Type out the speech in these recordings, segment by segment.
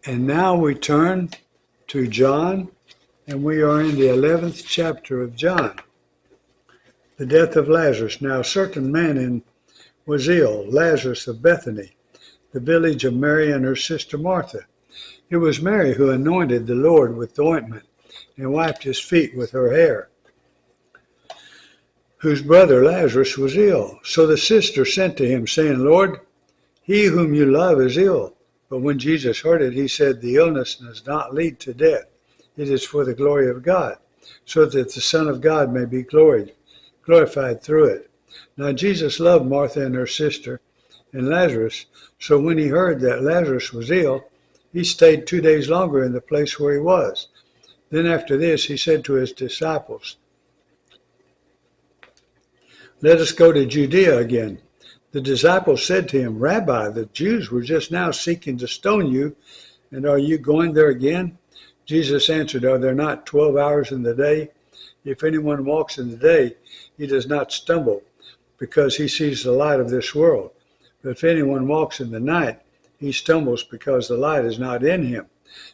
And now we turn to John, and we are in the 11th chapter of John. The death of Lazarus. Now a certain man was ill, Lazarus of Bethany, the village of Mary and her sister Martha. It was Mary who anointed the Lord with ointment and wiped his feet with her hair, whose brother Lazarus was ill. So the sister sent to him, saying, Lord, he whom you love is ill. But when Jesus heard it, he said, the illness does not lead to death. It is for the glory of God, so that the Son of God may be glorified through it. Now Jesus loved Martha and her sister and Lazarus. So when he heard that Lazarus was ill, he stayed 2 days longer in the place where he was. Then after this, he said to his disciples, let us go to Judea again. The disciples said to him, Rabbi, the Jews were just now seeking to stone you, and are you going there again? Jesus answered, are there not 12 hours in the day? If anyone walks in the day, he does not stumble, because he sees the light of this world. But if anyone walks in the night, he stumbles because the light is not in him.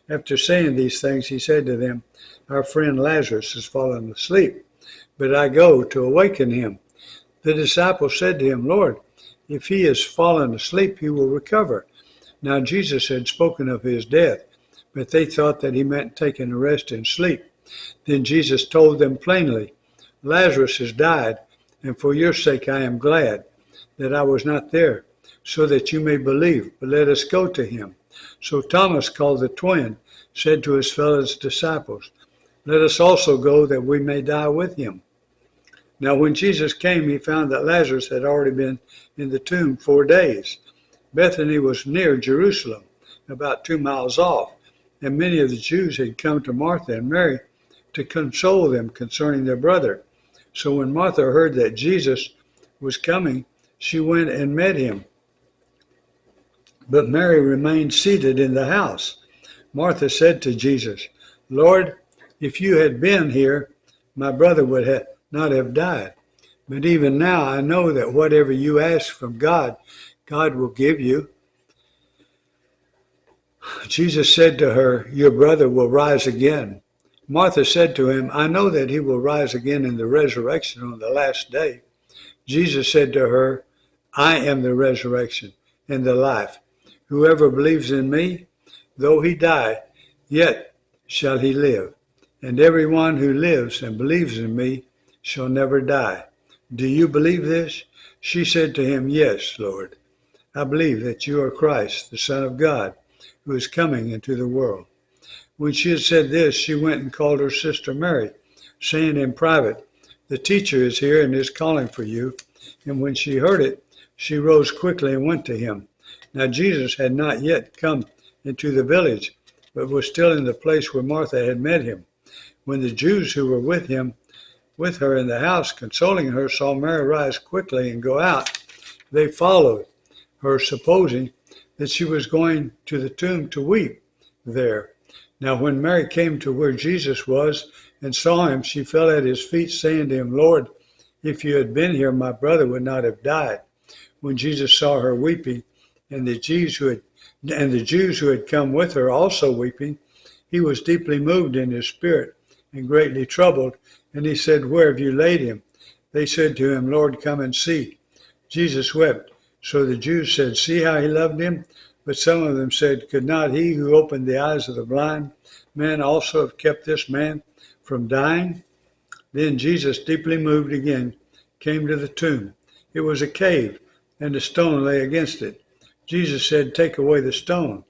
After saying these things, he said to them, our friend Lazarus has fallen asleep, but I go to awaken him. The disciples said to him, Lord, if he has fallen asleep, he will recover. Now Jesus had spoken of his death, but they thought that he meant taking a rest and sleep. Then Jesus told them plainly, Lazarus has died, and for your sake I am glad that I was not there, so that you may believe. But let us go to him. So Thomas, called the twin, said to his fellow disciples, let us also go that we may die with him. Now when Jesus came, he found that Lazarus had already been in the tomb 4 days. Bethany was near Jerusalem, about 2 miles off, and many of the Jews had come to Martha and Mary to console them concerning their brother. So when Martha heard that Jesus was coming, she went and met him. But Mary remained seated in the house. Martha said to Jesus, Lord, if you had been here, my brother would not have died. But even now I know that whatever you ask from God, God will give you. Jesus said to her, your brother will rise again. Martha said to him, I know that he will rise again in the resurrection on the last day. Jesus said to her, I am the resurrection and the life. Whoever believes in me, though he die, yet shall he live. And everyone who lives and believes in me shall never die. Do you believe this? She said to him, yes, Lord. I believe that you are Christ, the Son of God, who is coming into the world. When she had said this, she went and called her sister Mary, saying in private, the teacher is here and is calling for you. And when she heard it, she rose quickly and went to him. Now Jesus had not yet come into the village, but was still in the place where Martha had met him. When the Jews who were with her in the house, consoling her, saw Mary rise quickly and go out, they followed her, supposing that she was going to the tomb to weep there. Now when Mary came to where Jesus was and saw him, she fell at his feet, saying to him, Lord, if you had been here, my brother would not have died. When Jesus saw her weeping, and the Jews who had come with her also weeping, he was deeply moved in his spirit and greatly troubled. And he said, where have you laid him? They said to him, Lord, come and see. Jesus wept. So the Jews said, see how he loved him? But some of them said, could not he who opened the eyes of the blind man also have kept this man from dying? Then Jesus, deeply moved again, came to the tomb. It was a cave, and a stone lay against it. Jesus said, take away the stone.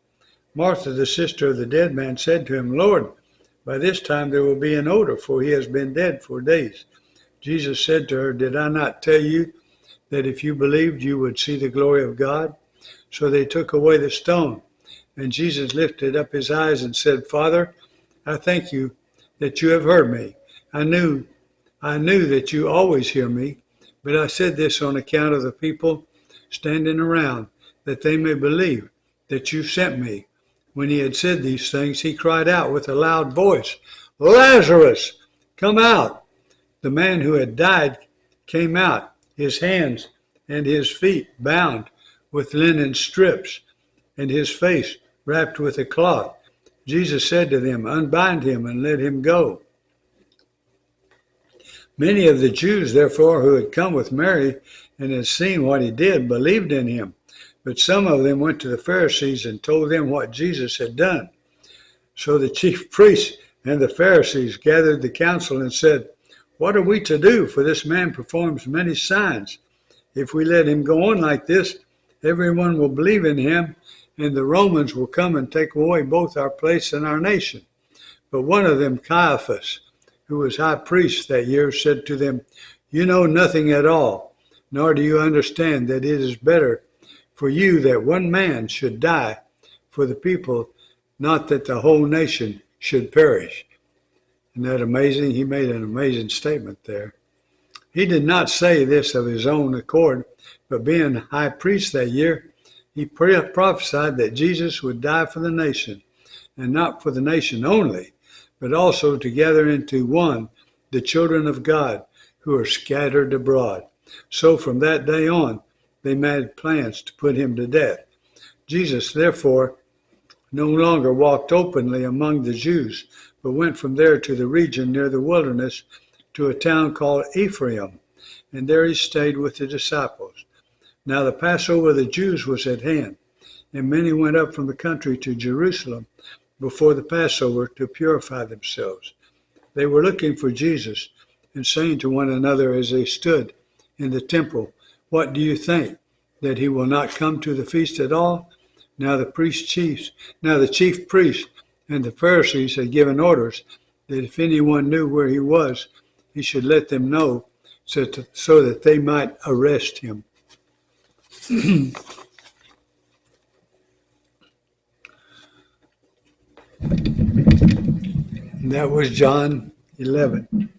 Martha, the sister of the dead man, said to him, Lord, by this time there will be an odor, for he has been dead 4 days. Jesus said to her, did I not tell you that if you believed, you would see the glory of God? So they took away the stone. And Jesus lifted up his eyes and said, Father, I thank you that you have heard me. I knew that you always hear me, but I said this on account of the people standing around, that they may believe that you sent me. When he had said these things, he cried out with a loud voice, Lazarus, come out. The man who had died came out, his hands and his feet bound with linen strips, and his face wrapped with a cloth. Jesus said to them, "Unbind him and let him go." Many of the Jews, therefore, who had come with Mary and had seen what he did, believed in him. But some of them went to the Pharisees and told them what Jesus had done. So the chief priests and the Pharisees gathered the council and said, "What are we to do? For this man performs many signs. If we let him go on like this, everyone will believe in him, and the Romans will come and take away both our place and our nation." But one of them, Caiaphas, who was high priest that year, said to them, "You know nothing at all, nor do you understand that it is better for you that one man should die for the people, not that the whole nation should perish." Isn't that amazing? He made an amazing statement there. He did not say this of his own accord, but being high priest that year, he prophesied that Jesus would die for the nation, and not for the nation only, but also to gather into one the children of God who are scattered abroad. So from that day on, they made plans to put him to death. Jesus, therefore, no longer walked openly among the Jews, but went from there to the region near the wilderness to a town called Ephraim, and there he stayed with the disciples. Now the Passover of the Jews was at hand, and many went up from the country to Jerusalem before the Passover to purify themselves. They were looking for Jesus and saying to one another as they stood in the temple, "What do you think, that he will not come to the feast at all?" Now the chief priests and the Pharisees had given orders that if anyone knew where he was, he should let them know so that they might arrest him. That was John 11.